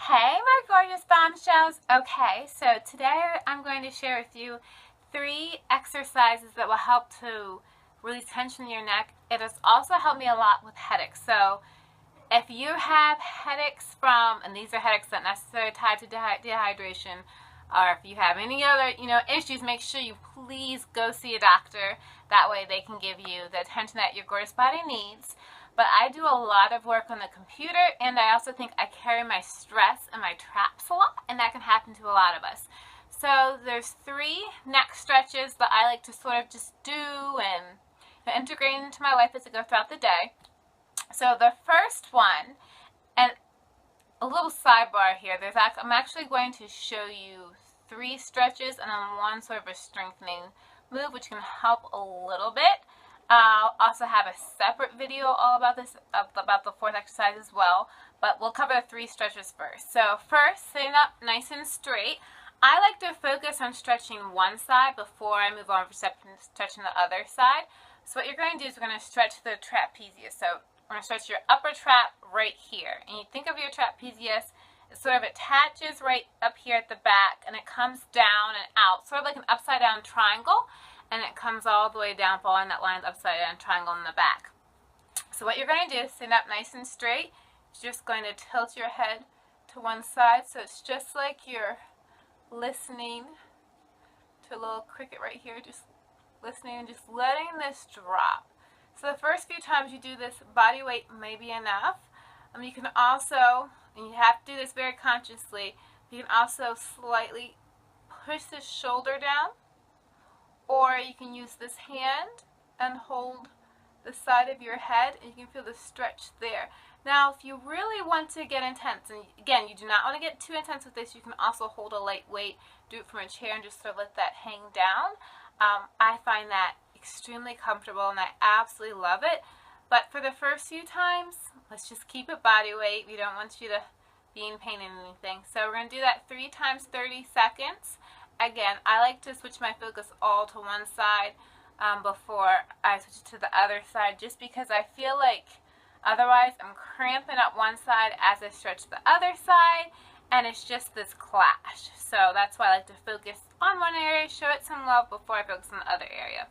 Hey, my gorgeous bombshells. Okay, so today I'm going to share with you 3 exercises that will help to release tension in your neck. It has also helped me a lot with headaches. So if you have headaches from, and these are headaches not necessarily tied to dehydration, or if you have any other, issues, make sure you please go see a doctor. That way they can give you the attention that your gorgeous body needs. But I do a lot of work on the computer, and I also think I carry my stress and my traps a lot, and that can happen to a lot of us. So there's 3 neck stretches that I like to sort of just do and integrate into my life as I go throughout the day. So the first one, and a little sidebar here, I'm actually going to show you 3 stretches and then 1 sort of a strengthening move, which can help a little bit. I'll also have a separate video all about this, about the 4th exercise as well, but we'll cover the 3 stretches first. So first, sitting up nice and straight. I like to focus on stretching one side before I move on to stretching the other side. So what you're going to do is we're going to stretch the trapezius. So we're going to stretch your upper trap right here. And you think of your trapezius, it sort of attaches right up here at the back, and it comes down and out, sort of like an upside down triangle. And it comes all the way down, following that line upside down triangle in the back. So what you're going to do is sit up nice and straight. You're just going to tilt your head to one side, so it's just like you're listening to a little cricket right here, just listening and just letting this drop. So the first few times you do this, body weight may be enough. You can also, and you have to do this very consciously, you can also slightly push the shoulder down, or you can use this hand and hold the side of your head, and you can feel the stretch there. Now, if you really want to get intense, and again, you do not want to get too intense with this, you can also hold a light weight, do it from a chair, and just sort of let that hang down. I find that extremely comfortable, and I absolutely love it. But for the first few times, let's just keep it body weight. We don't want you to be in pain or anything. So we're going to do that 3 times 30 seconds. Again, I like to switch my focus all to one side before I switch to the other side, just because I feel like otherwise I'm cramping up one side as I stretch the other side, and it's just this clash. So that's why I like to focus on one area, show it some love before I focus on the other area.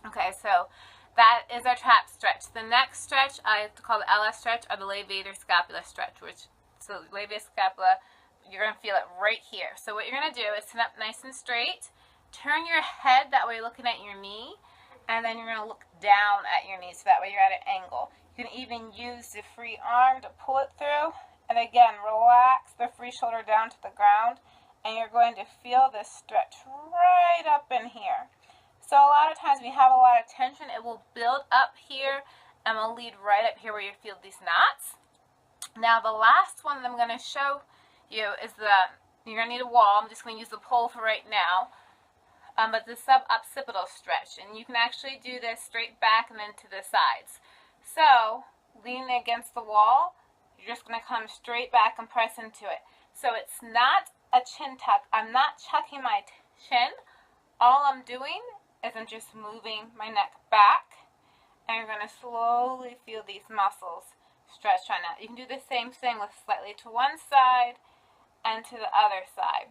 Okay, so that is our trap stretch. The next stretch I like to call the LS stretch, or the levator scapula stretch, so labia scapula, you're going to feel it right here. So what you're going to do is sit up nice and straight, turn your head, that way you're looking at your knee, and then you're going to look down at your knee, so that way you're at an angle. You can even use the free arm to pull it through, and again, relax the free shoulder down to the ground, and you're going to feel this stretch right up in here. So a lot of times we have a lot of tension, it will build up here, and will lead right up here where you feel these knots. Now the last one that I'm going to show you is you're going to need a wall. I'm just going to use the pole for right now. But the sub-occipital stretch. And you can actually do this straight back and then to the sides. So, leaning against the wall, you're just going to come straight back and press into it. So it's not a chin tuck. I'm not tucking my chin. All I'm doing is I'm just moving my neck back. And you're going to slowly feel these muscles stretch right now. You can do the same thing with slightly to one side and to the other side.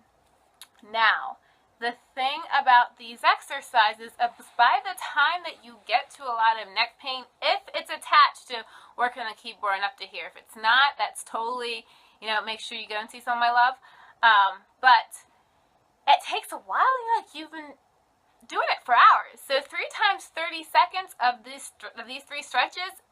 Now, the thing about these exercises is by the time that you get to a lot of neck pain, if it's attached to working on the keyboard and up to here, if it's not, that's totally, make sure you go and see some of my love. But it takes a while, you've been doing it for hours. So 3 times 30 seconds of these 3 stretches,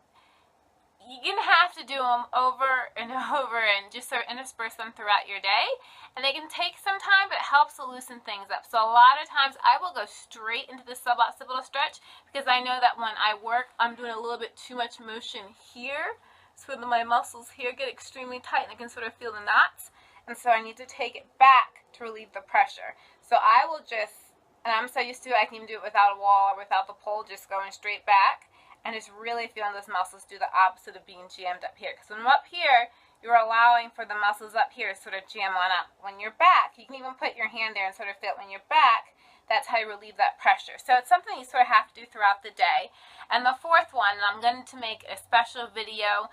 you're going to have to do them over and over and just sort of intersperse them throughout your day. And they can take some time, but it helps to loosen things up. So a lot of times I will go straight into the sub-occipital stretch, because I know that when I work, I'm doing a little bit too much motion here. So my muscles here get extremely tight, and I can sort of feel the knots. And so I need to take it back to relieve the pressure. So I will just, and I'm so used to it, I can even do it without a wall or without the pole, just going straight back. And it's really feeling those muscles do the opposite of being jammed up here. Because when I'm up here, you're allowing for the muscles up here to sort of jam on up. When you're back, you can even put your hand there and sort of feel it. When you're back, that's how you relieve that pressure. So it's something you sort of have to do throughout the day. And the 4th one, and I'm going to make a special video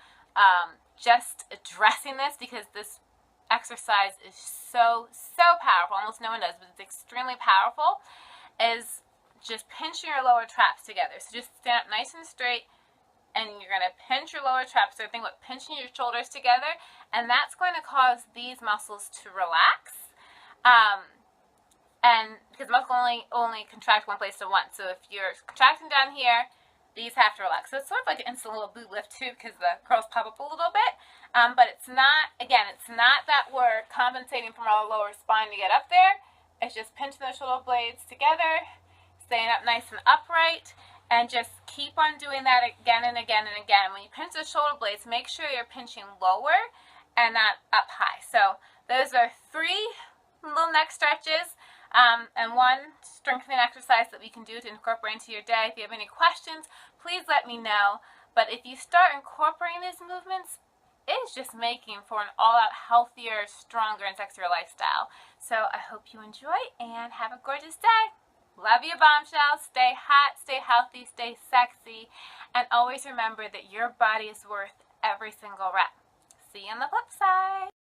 just addressing this, because this exercise is so powerful, almost no one does, but it's extremely powerful, is just pinching your lower traps together. So just stand up nice and straight, and you're going to pinch your lower traps. So think about pinching your shoulders together, and that's going to cause these muscles to relax. And because muscle only contract one place at once. So if you're contracting down here, these have to relax. So it's sort of like an instant little boob lift too, because the curls pop up a little bit. But it's not, again, it's not that we're compensating from our lower spine to get up there. It's just pinching the shoulder blades together, staying up nice and upright, and just keep on doing that again and again and again. When you pinch the shoulder blades, make sure you're pinching lower and not up high. So those are 3 little neck stretches. And one strengthening exercise that we can do to incorporate into your day. If you have any questions, please let me know. But if you start incorporating these movements, it's just making for an all-out healthier, stronger, and sexier lifestyle. So I hope you enjoy and have a gorgeous day. Love you, bombshells. Stay hot, stay healthy, stay sexy, and always remember that your body is worth every single rep. See you on the flip side.